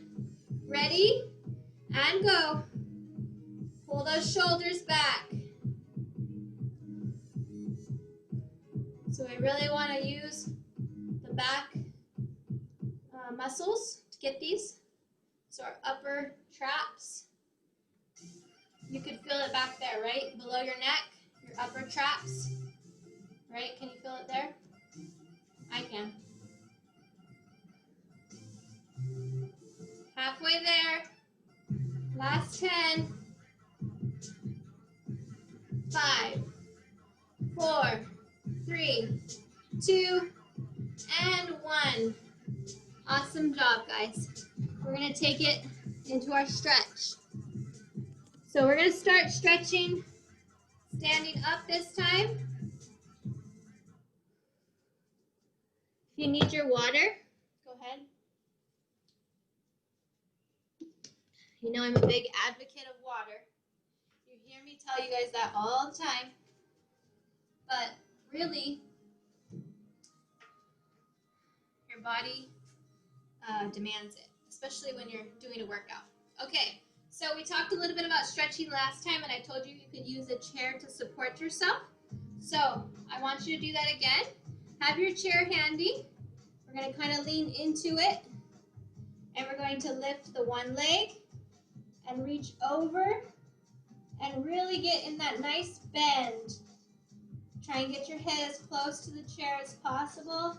Ready? And go. Pull those shoulders back. So we really want to use the back muscles to get these. So our upper traps. You could feel it back there, right? Below your neck, your upper traps. Right? Can you feel it there? I can. Halfway there. Last 10. 5, 4, 3, 2, and 1. Awesome job, guys. We're going to take it into our stretch. So we're going to start stretching, standing up this time. If you need your water, go ahead. You know I'm a big advocate of water. You hear me tell you guys that all the time. But really, your body demands it, especially when you're doing a workout. Okay, so we talked a little bit about stretching last time, and I told you you could use a chair to support yourself. So I want you to do that again. Have your chair handy. We're going to kind of lean into it, and we're going to lift the one leg and reach over and really get in that nice bend. Try and get your head as close to the chair as possible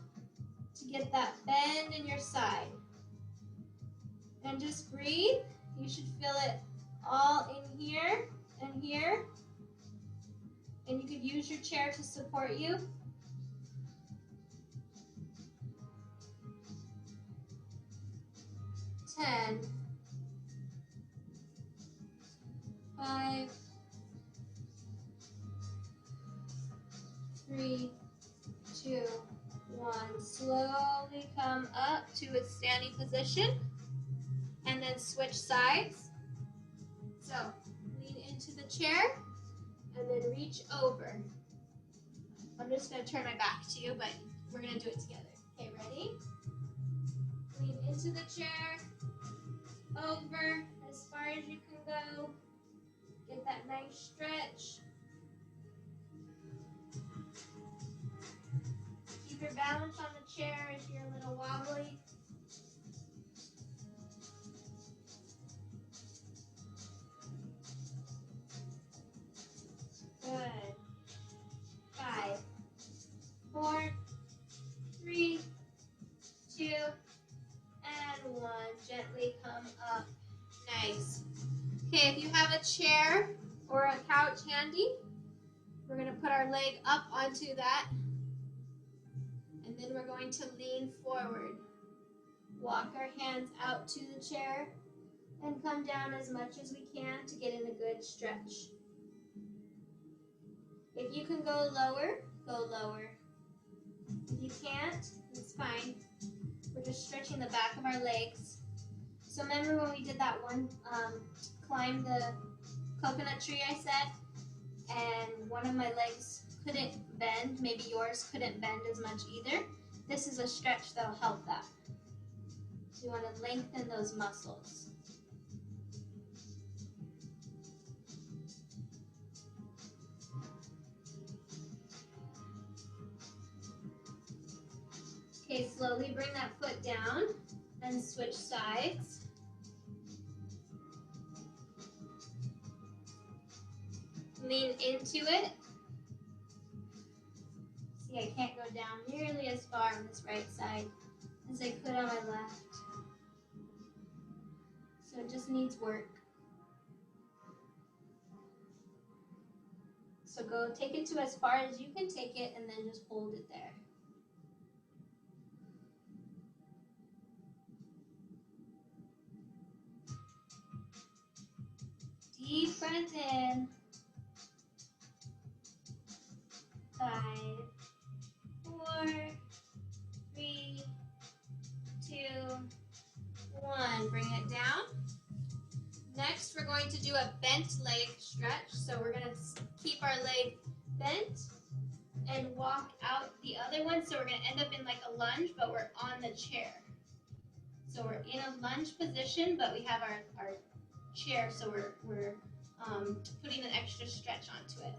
to get that bend in your side. And just breathe. You should feel it all in here and here. And you could use your chair to support you. 10, 5, 3, 2, 1. Slowly come up to a standing position and then switch sides. So lean into the chair and then reach over. I'm just going to turn my back to you, but we're going to do it together. Okay, ready? Lean into the chair, over as far as you can go. Get that nice stretch. Keep your balance on the chair if you're a little wobbly. Good. 5, 4, 3, 2, and 1. Gently come up. Nice. Okay, if you have a chair or a couch handy, we're going to put our leg up onto that. And then we're going to lean forward. Walk our hands out to the chair and come down as much as we can to get in a good stretch. If you can go lower, go lower. If you can't, it's fine. We're just stretching the back of our legs. So remember when we did that one, climb the coconut tree I said, and one of my legs couldn't bend, maybe yours couldn't bend as much either. This is a stretch that will help that. So you want to lengthen those muscles. Okay, slowly bring that foot down and switch sides. Lean into it. See, I can't go down nearly as far on this right side as I could on my left. So it just needs work. So go take it to as far as you can take it and then just hold it there. Deep breath in. 5, 4, 3, 2, 1. Bring it down. Next, we're going to do a bent leg stretch. So we're going to keep our leg bent and walk out the other one. So we're going to end up in like a lunge, but we're on the chair. So we're in a lunge position, but we have our chair, so we're putting an extra stretch onto it.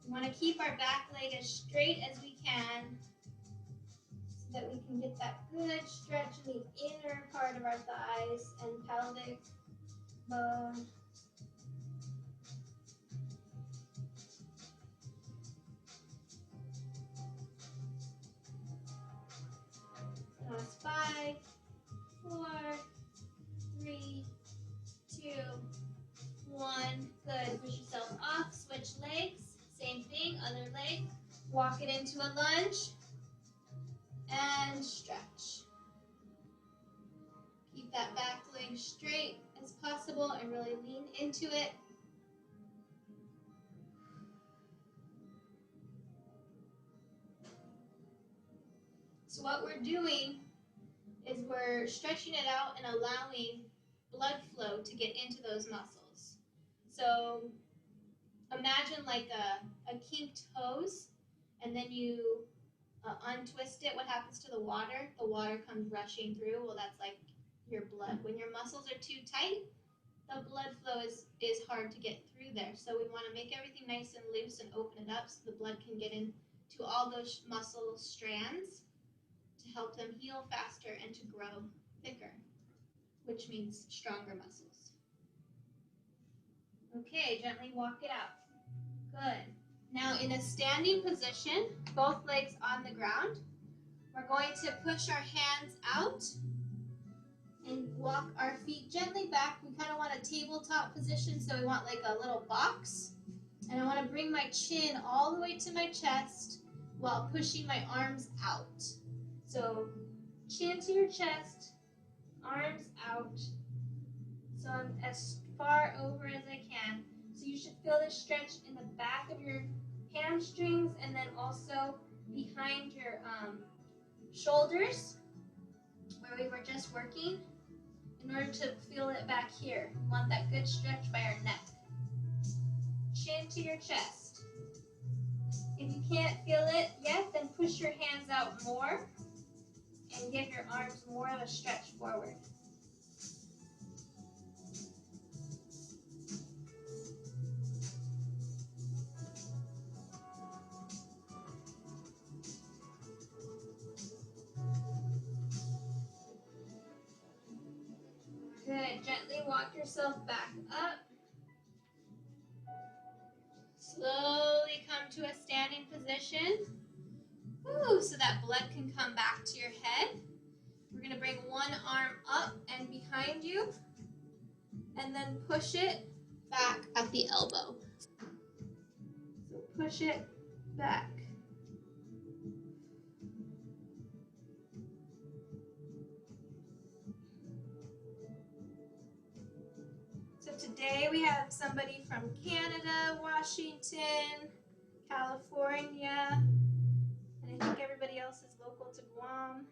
We want to keep our back leg as straight as we can so that we can get that good stretch in the inner part of our thighs and pelvic bone. That's 5, 4, 3, Walk it into a lunge and stretch. Keep that back leg straight as possible and really lean into it. So what we're doing is we're stretching it out and allowing blood flow to get into those muscles. So imagine like a kinked hose, and then you untwist it. What happens to the water? The water comes rushing through. Well, that's like your blood. When your muscles are too tight, the blood flow is hard to get through there. So we want to make everything nice and loose and open it up so the blood can get into all those muscle strands to help them heal faster and to grow thicker, which means stronger muscles. Okay, gently walk it out. Good. Now in a standing position, both legs on the ground, we're going to push our hands out and walk our feet gently back. We kind of want a tabletop position, so we want like a little box. And I want to bring my chin all the way to my chest while pushing my arms out. So chin to your chest, arms out. So I'm as far over as I can. So you should feel this stretch in the back of your hamstrings and then also behind your shoulders where we were just working. In order to feel it back here, we want that good stretch by our neck. Chin to your chest. If you can't feel it yet, then push your hands out more and give your arms more of a stretch forward. Good. Gently walk yourself back up. Slowly come to a standing position. Ooh, so that blood can come back to your head. We're going to bring one arm up and behind you, and then push it back at the elbow. So push it back. So today we have somebody from Canada, Washington, California, and I think everybody else is local to Guam.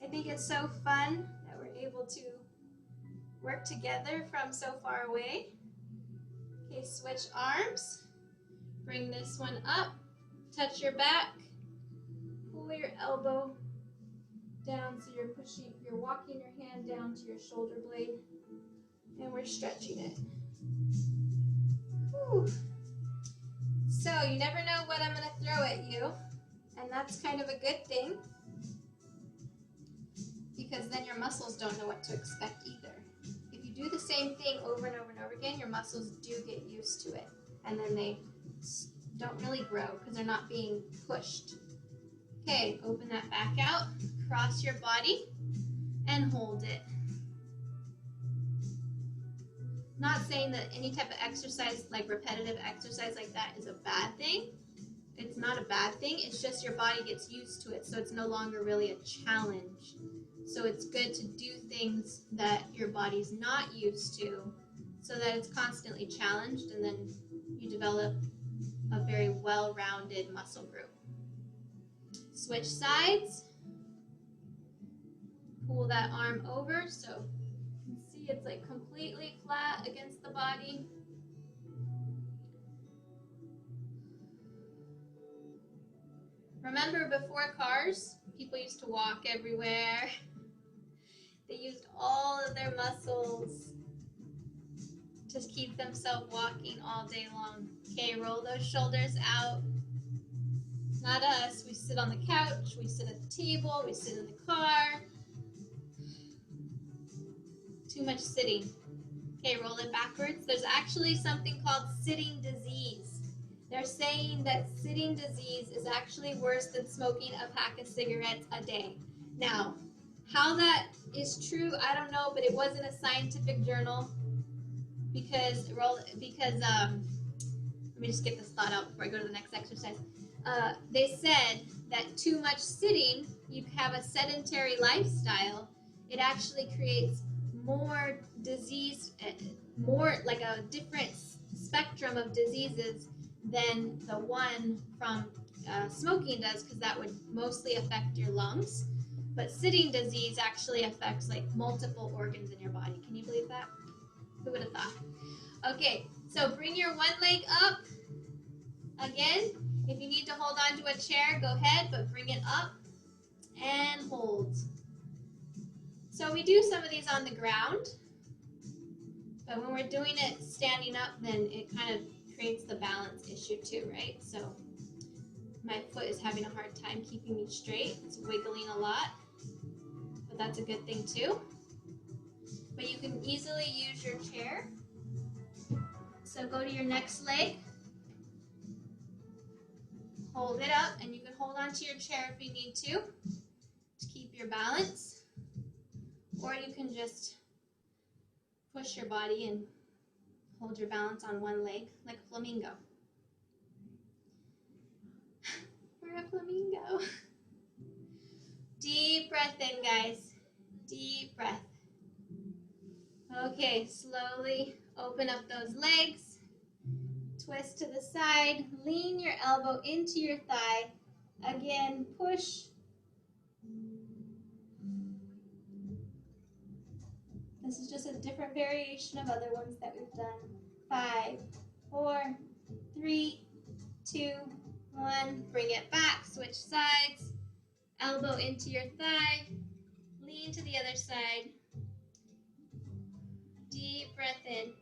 I think it's so fun that we're able to work together from so far away. Okay, switch arms. Bring this one up, touch your back, pull your elbow down so you're walking your hand down to your shoulder blade, and we're stretching it. Whew. So you never know what I'm going to throw at you, and that's kind of a good thing because then your muscles don't know what to expect either. If you do the same thing over and over and over again, your muscles do get used to it, and then they don't really grow because they're not being pushed. Okay, open that back out, cross your body, and hold it. Not saying that any type of exercise, like repetitive exercise like that, is a bad thing. It's not a bad thing, it's just your body gets used to it, so it's no longer really a challenge. So it's good to do things that your body's not used to so that it's constantly challenged, and then you develop a very well-rounded muscle group. Switch sides. Pull that arm over so you can see it's like completely flat against the body. Remember, before cars, people used to walk everywhere. They used all of their muscles to keep themselves walking all day long. Okay, roll those shoulders out. Not us. We sit on the couch, we sit at the table, we sit in the car. Too much sitting. Okay, roll it backwards. There's actually something called sitting disease. They're saying that sitting disease is actually worse than smoking a pack of cigarettes a day. Now, how that is true, I don't know, but it was in a scientific journal because let me just get this thought out before I go to the next exercise. they said that too much sitting, you have a sedentary lifestyle, it actually creates more disease, more like a different spectrum of diseases than the one from smoking does, because that would mostly affect your lungs. But sitting disease actually affects like multiple organs in your body. Can you believe that? Who would have thought? Okay, so bring your one leg up. Again, if you need to hold on to a chair, go ahead, but bring it up and hold. So we do some of these on the ground, but when we're doing it standing up, then it kind of creates the balance issue too, right? So my foot is having a hard time keeping me straight. It's wiggling a lot, but that's a good thing too. But you can easily use your chair. So go to your next leg. Hold it up, and you can hold onto your chair if you need to keep your balance. Or you can just push your body and hold your balance on one leg like a flamingo. We're a flamingo. Deep breath in, guys. Deep breath. Okay, slowly open up those legs. Twist to the side. Lean your elbow into your thigh. Again, push. This is just a different variation of other ones that we've done. 5, 4, 3, 2, 1. Bring it back. Switch sides. Elbow into your thigh. Lean to the other side. Deep breath in.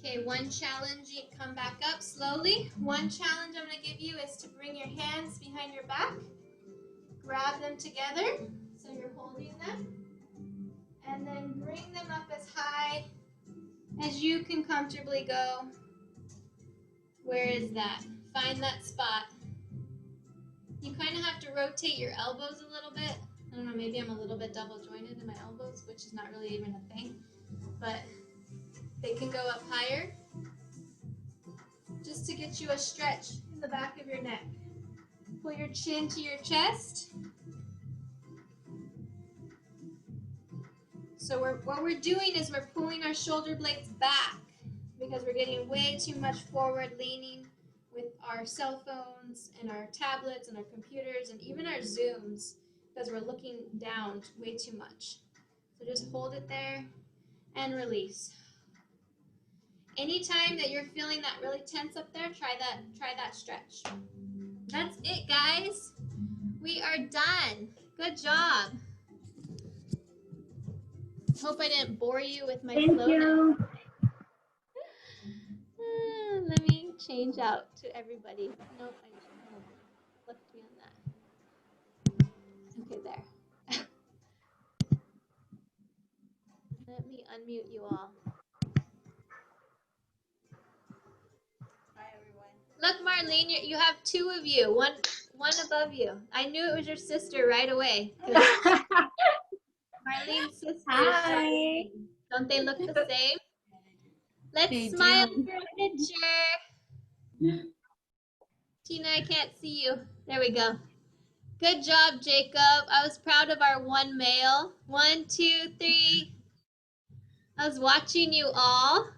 Okay, one challenge, you come back up slowly. One challenge I'm going to give you is to bring your hands behind your back. Grab them together, so you're holding them. And then bring them up as high as you can comfortably go. Where is that? Find that spot. You kind of have to rotate your elbows a little bit. I don't know, maybe I'm a little bit double jointed in my elbows, which is not really even a thing. But they can go up higher, just to get you a stretch in the back of your neck. Pull your chin to your chest. So what we're doing is we're pulling our shoulder blades back because we're getting way too much forward leaning with our cell phones and our tablets and our computers and even our Zooms, because we're looking down way too much. So just hold it there and release. Anytime that you're feeling that really tense up there, try that stretch. That's it, guys. We are done. Good job. Hope I didn't bore you with my Thank flow. you. Let me change out to everybody. Nope, I kind of flipped me on that. Okay, there. Let me unmute you all. Hi, everyone. Look, Marlene, you have two of you. One above you. I knew it was your sister right away. Marlene's sister. Hi. Don't they look the same? Let's They smile do. for a picture. Tina, I can't see you. There we go. Good job, Jacob. I was proud of our one male. 1, 2, 3. I was watching you all.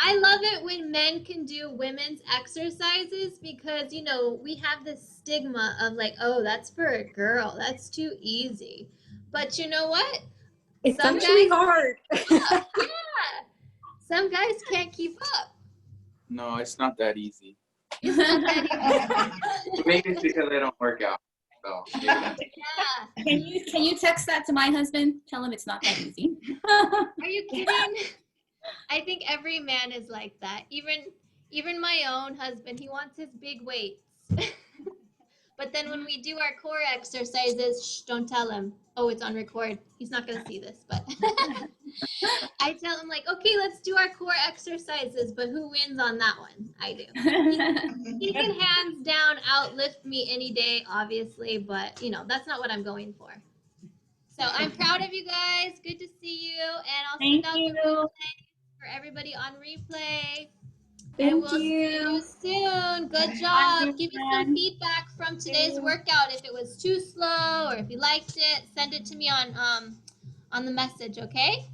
I love it when men can do women's exercises because, you know, we have this stigma of like, oh, that's for a girl. That's too easy. But you know what? It's Some actually guys, hard. yeah. Some guys can't keep up. No, it's not that easy. It's not that easy. Maybe it's because I don't work out. So Yeah. Can you text that to my husband? Tell him it's not that easy. Are you kidding? I think every man is like that. Even my own husband, he wants his big weights. But then when we do our core exercises, shh, don't tell him. Oh, it's on record. He's not going to see this, but I tell him like, okay, let's do our core exercises, but who wins on that one? I do. He can hands down outlift me any day, obviously, but you know, that's not what I'm going for. So I'm proud of you guys. Good to see you. And I'll Thank send out you. the replay for everybody on replay. Thank And we'll see you. you soon. Good Bye, job. Give me some everyone. feedback from today's you. workout. If it was too slow or if you liked it, send it to me on the message, okay?